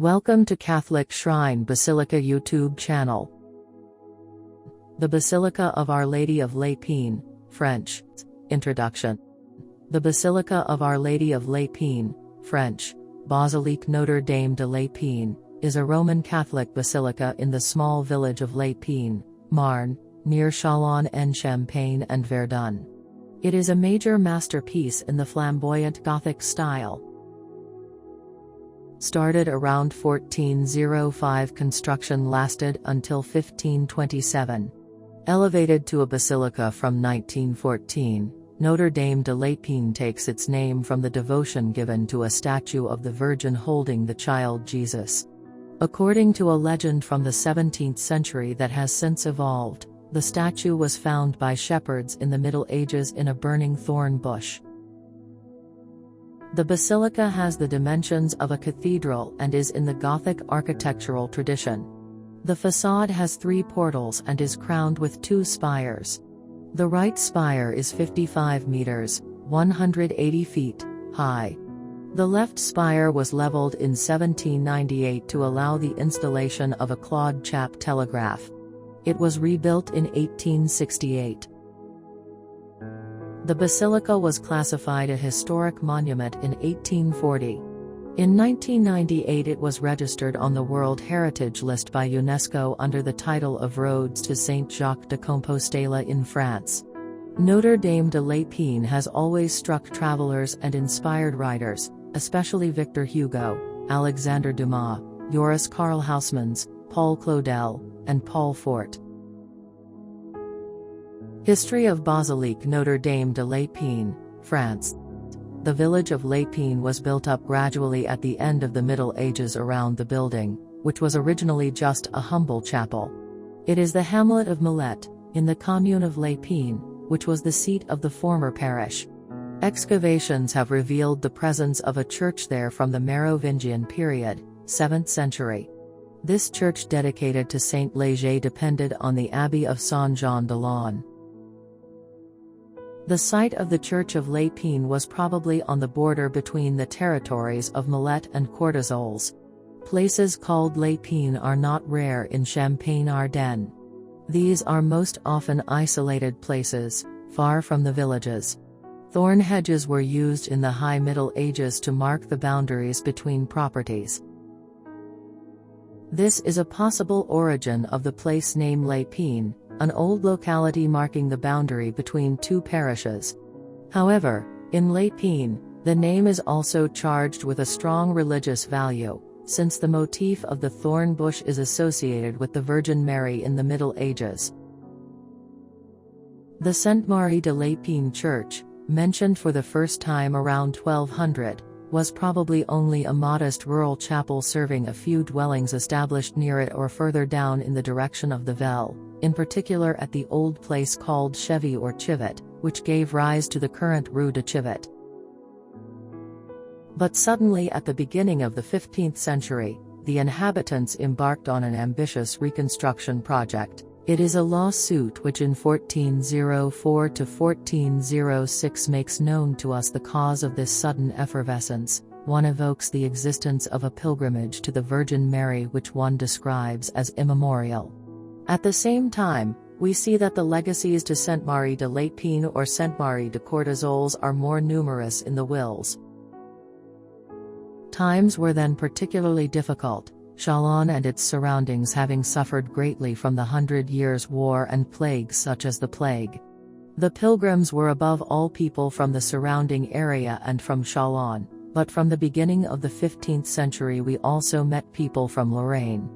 Welcome to Catholic Shrine Basilica YouTube channel. The Basilica of Our Lady of Lépine, French. Introduction. The Basilica of Our Lady of Lépine, French, Basilique Notre Dame de Lépine, is a Roman Catholic basilica in the small village of Lépine, Marne, near Châlons-en-Champagne and Verdun. It is a major masterpiece in the flamboyant Gothic style. Started around 1405, construction lasted until 1527. Elevated to a basilica from 1914, Notre Dame de Lépine takes its name from the devotion given to a statue of the Virgin holding the child Jesus. According to a legend from the 17th century that has since evolved, the statue was found by shepherds in the Middle Ages in a burning thorn bush. The basilica has the dimensions of a cathedral and is in the Gothic architectural tradition. The facade has 3 portals and is crowned with 2 spires. The right spire is 55 meters, 180 feet, high. The left spire was leveled in 1798 to allow the installation of a clawed chap telegraph. It was rebuilt in 1868. The basilica was classified a historic monument in 1840. In 1998 it was registered on the World Heritage List by UNESCO under the title of Roads to Saint-Jacques de Compostela in France. Notre Dame de Lépine has always struck travelers and inspired writers, especially Victor Hugo, Alexandre Dumas, Joris Karl Huysmans, Paul Claudel, and Paul Fort. History of Basilique Notre Dame de Lépine, France. The village of Lépine was built up gradually at the end of the Middle Ages around the building, which was originally just a humble chapel. It is the hamlet of Millet, in the commune of Lépine, which was the seat of the former parish. Excavations have revealed the presence of a church there from the Merovingian period, 7th century. This church dedicated to Saint Léger depended on the Abbey of Saint-Jean-de-Laune. The site of the Church of Lépine was probably on the border between the territories of Millet and Courtizoles. Places called Lépine are not rare in Champagne-Ardenne. These are most often isolated places, far from the villages. Thorn hedges were used in the High Middle Ages to mark the boundaries between properties. This is a possible origin of the place name Lépine, an old locality marking the boundary between 2 parishes. However, in Lépine, the name is also charged with a strong religious value, since the motif of the thorn bush is associated with the Virgin Mary in the Middle Ages. The Sainte-Marie de Lépine Church, mentioned for the first time around 1200, was probably only a modest rural chapel serving a few dwellings established near it or further down in the direction of the Velle, in particular at the old place called Chevy or Chivet, which gave rise to the current Rue de Chivet. But suddenly at the beginning of the 15th century, the inhabitants embarked on an ambitious reconstruction project. It is a lawsuit which in 1404 to 1406 makes known to us the cause of this sudden effervescence. One evokes the existence of a pilgrimage to the Virgin Mary which one describes as immemorial. At the same time, we see that the legacies to Sainte Marie de Lépine or Sainte Marie de Courtizoles are more numerous in the wills. Times were then particularly difficult, Châlons and its surroundings having suffered greatly from the 100 Years' War and plagues such as the plague. The pilgrims were above all people from the surrounding area and from Châlons, but from the beginning of the 15th century we also met people from Lorraine.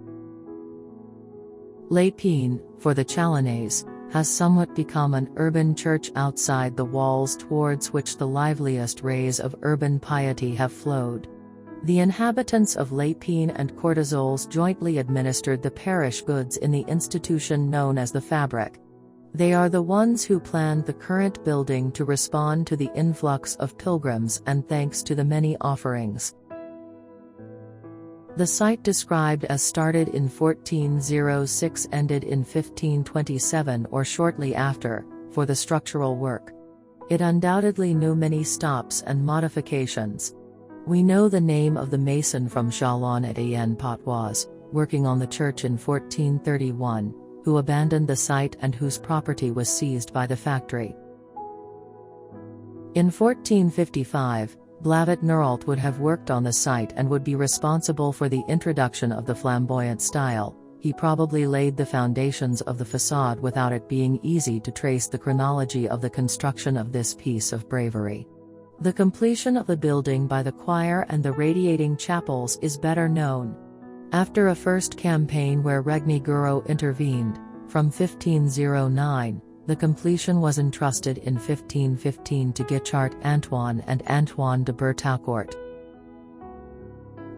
Lépine, for the Chalonnais, has somewhat become an urban church outside the walls towards which the liveliest rays of urban piety have flowed. The inhabitants of Lépine and Courtizoles jointly administered the parish goods in the institution known as the Fabric. They are the ones who planned the current building to respond to the influx of pilgrims and thanks to the many offerings. The site described as started in 1406 ended in 1527 or shortly after, for the structural work. It undoubtedly knew many stops and modifications. We know the name of the mason from Châlons-en-Champagne, working on the church in 1431, who abandoned the site and whose property was seized by the factory. In 1455, Blavet Neurault would have worked on the site and would be responsible for the introduction of the flamboyant style. He probably laid the foundations of the facade without it being easy to trace the chronology of the construction of this piece of bravery. The completion of the building by the choir and the radiating chapels is better known. After a first campaign where Regni Gouraud intervened, from 1509, the completion was entrusted in 1515 to Guichard Antoine and Antoine de Bertaucourt.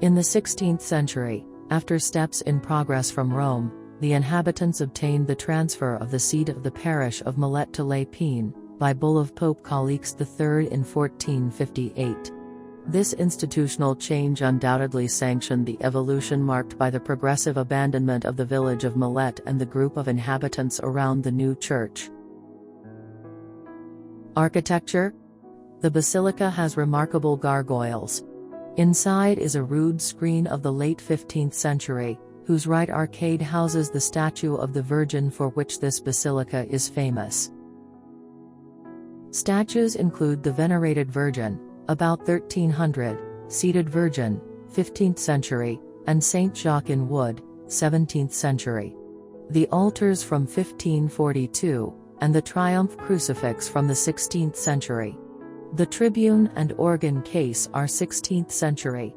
In the 16th century, after steps in progress from Rome, the inhabitants obtained the transfer of the seat of the parish of Millet to Lépine, by bull of Pope Callix III in 1458. This institutional change undoubtedly sanctioned the evolution marked by the progressive abandonment of the village of Millet and the group of inhabitants around the new church. Architecture. The basilica has remarkable gargoyles. Inside is a rude screen of the late 15th century, whose right arcade houses the statue of the Virgin for which this basilica is famous. Statues include the Venerated Virgin, about 1300, Seated Virgin, 15th century, and Saint Jacques in wood, 17th century. The altars from 1542, and the Triumph Crucifix from the 16th century. The tribune and organ case are 16th century.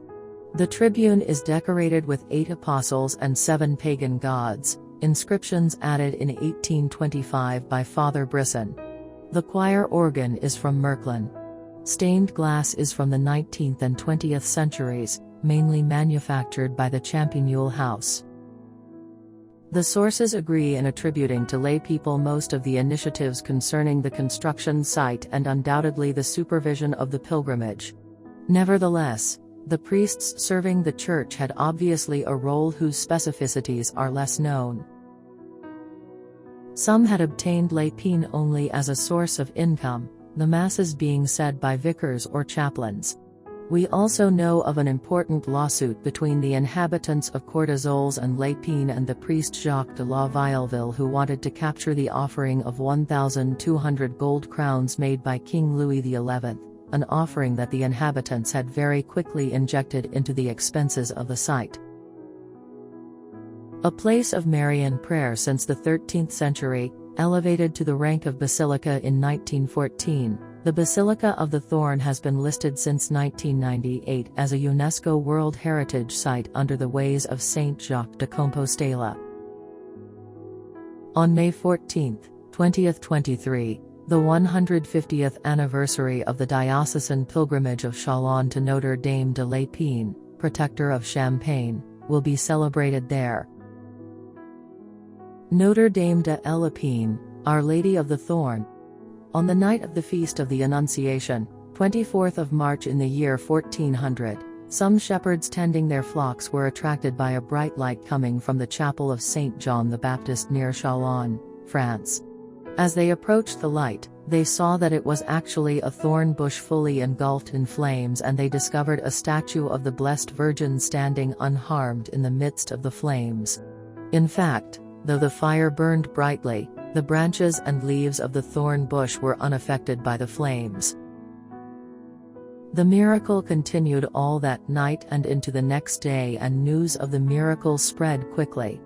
The tribune is decorated with 8 apostles and 7 pagan gods, inscriptions added in 1825 by Father Brisson. The choir organ is from Märklin. Stained glass is from the 19th and 20th centuries, mainly manufactured by the Champignoul House. The sources agree in attributing to lay people most of the initiatives concerning the construction site and undoubtedly the supervision of the pilgrimage. Nevertheless, the priests serving the church had obviously a role whose specificities are less known. Some had obtained Lépine only as a source of income, the masses being said by vicars or chaplains. We also know of an important lawsuit between the inhabitants of Courtezoles and Lépine and the priest Jacques de la Vieilleville, who wanted to capture the offering of 1,200 gold crowns made by King Louis XI, an offering that the inhabitants had very quickly injected into the expenses of the site. A place of Marian prayer since the 13th century, elevated to the rank of basilica in 1914, the Basilica of the Thorn has been listed since 1998 as a UNESCO World Heritage Site under the Ways of Saint Jacques de Compostela. On May 14, 2023, the 150th anniversary of the diocesan pilgrimage of Châlons to Notre Dame de Lépine, Protector of Champagne, will be celebrated there. Notre Dame de Lépine, Our Lady of the Thorn. On the night of the Feast of the Annunciation, 24th of March in the year 1400, some shepherds tending their flocks were attracted by a bright light coming from the chapel of Saint John the Baptist near Châlons, France. As they approached the light, they saw that it was actually a thorn bush fully engulfed in flames, and they discovered a statue of the Blessed Virgin standing unharmed in the midst of the flames. In fact, though the fire burned brightly, the branches and leaves of the thorn bush were unaffected by the flames. The miracle continued all that night and into the next day, and news of the miracle spread quickly.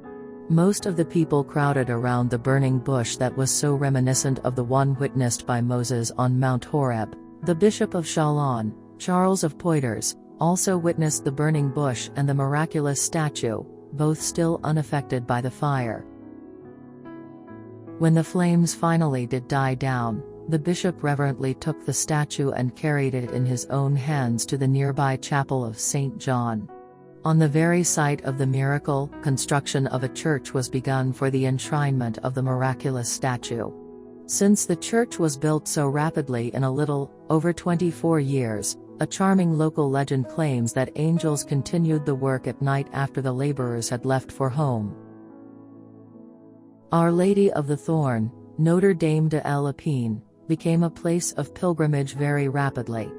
Most of the people crowded around the burning bush that was so reminiscent of the one witnessed by Moses on Mount Horeb. The Bishop of Châlons, Charles of Poitiers, also witnessed the burning bush and the miraculous statue, both still unaffected by the fire. When the flames finally did die down, the bishop reverently took the statue and carried it in his own hands to the nearby chapel of St. John. On the very site of the miracle, construction of a church was begun for the enshrinement of the miraculous statue. Since the church was built so rapidly in a little over 24 years, a charming local legend claims that angels continued the work at night after the laborers had left for home. Our Lady of the Thorn, Notre Dame de Lépine, became a place of pilgrimage very rapidly.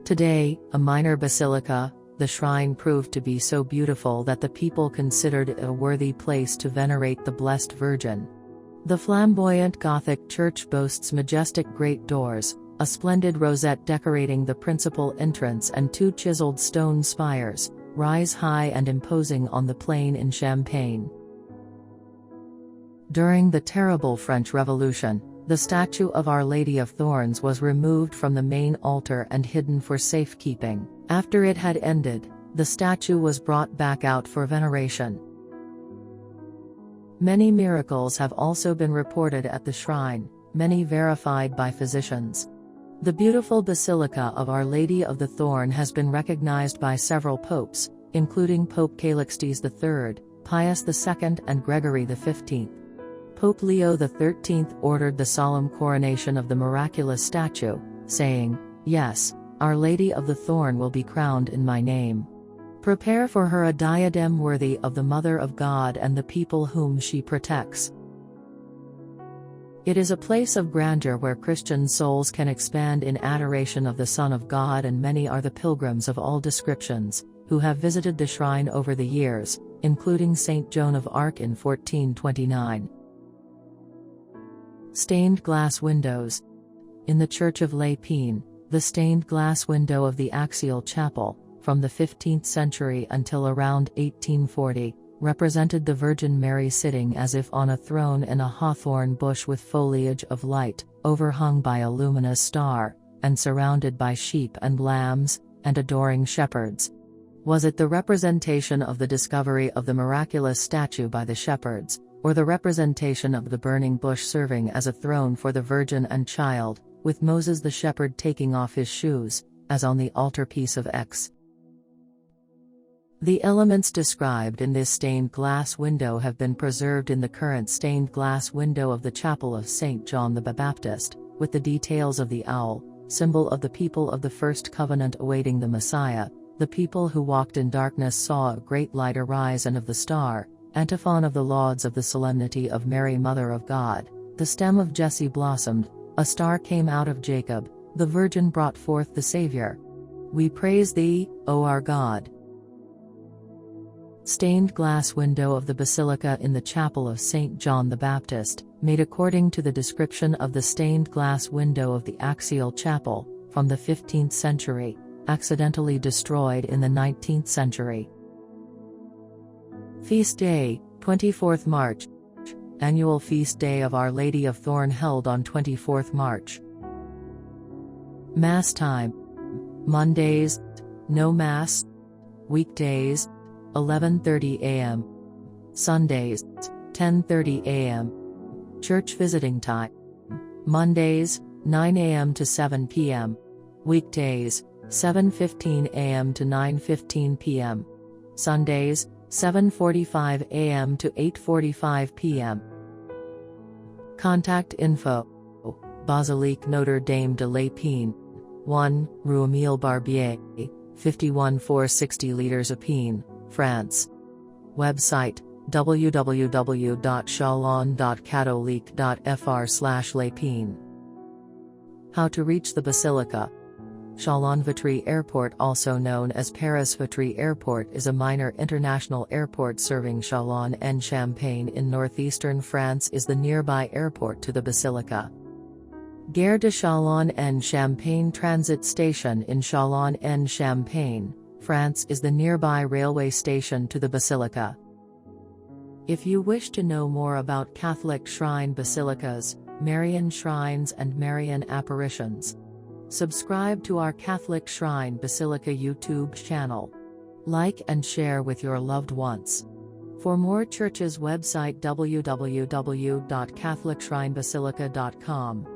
Today, a minor basilica, the shrine proved to be so beautiful that the people considered it a worthy place to venerate the Blessed Virgin. The flamboyant Gothic church boasts majestic great doors, a splendid rosette decorating the principal entrance, and 2 chiseled stone spires, rise high and imposing on the plain in Champagne. During the terrible French Revolution, the statue of Our Lady of Thorns was removed from the main altar and hidden for safekeeping. After it had ended, the statue was brought back out for veneration. Many miracles have also been reported at the shrine, many verified by physicians. The beautiful Basilica of Our Lady of the Thorn has been recognized by several popes, including Pope Calixtus III, Pius II, and Gregory XV. Pope Leo XIII ordered the solemn coronation of the miraculous statue, saying, "Yes, Our Lady of the Thorn will be crowned in my name. Prepare for her a diadem worthy of the Mother of God and the people whom she protects." It is a place of grandeur where Christian souls can expand in adoration of the Son of God, and many are the pilgrims of all descriptions who have visited the shrine over the years, including Saint Joan of Arc in 1429. Stained glass windows. In the Church of Les Pins, the stained glass window of the axial chapel, from the 15th century until around 1840, represented the Virgin Mary sitting as if on a throne in a hawthorn bush with foliage of light, overhung by a luminous star, and surrounded by sheep and lambs, and adoring shepherds. Was it the representation of the discovery of the miraculous statue by the shepherds, or the representation of the burning bush serving as a throne for the Virgin and Child, with Moses the shepherd taking off his shoes, as on the altarpiece of X? The elements described in this stained glass window have been preserved in the current stained glass window of the chapel of St. John the Baptist, with the details of the owl, symbol of the people of the first covenant awaiting the Messiah. The people who walked in darkness saw a great light arise, and of the star, antiphon of the lauds of the solemnity of Mary Mother of God, the stem of Jesse blossomed, a star came out of Jacob, the Virgin brought forth the Savior. We praise thee, O our God. Stained glass window of the Basilica in the chapel of St. John the Baptist, made according to the description of the stained glass window of the axial chapel, from the 15th century, accidentally destroyed in the 19th century. Feast Day, 24th March. Annual Feast Day of Our Lady of Thorn held on 24th March. Mass time. Mondays, no Mass. Weekdays, 11:30 a.m. Sundays, 10:30 a.m. Church visiting time. Mondays, 9 a.m. to 7 p.m. Weekdays, 7:15 a.m. to 9:15 p.m. Sundays, 7:45 a.m. to 8:45 p.m. Contact info. Basilique Notre Dame de Les Pins, 1, Rue Émile Barbier, 51 460 Litres Epine, France. Website, www.chalons.catholique.fr/lespins. How to reach the Basilica. Châlons-Vitry Airport, also known as Paris-Vitry Airport, is a minor international airport serving Châlons-en-Champagne in northeastern France. Is the nearby airport to the Basilica. Gare de Châlons-en-Champagne Transit Station in Châlons-en-Champagne, France, is the nearby railway station to the Basilica. If you wish to know more about Catholic shrine basilicas, Marian shrines and Marian apparitions, subscribe to our Catholic Shrine Basilica YouTube channel. Like and share with your loved ones. For more churches, website www.catholicshrinebasilica.com.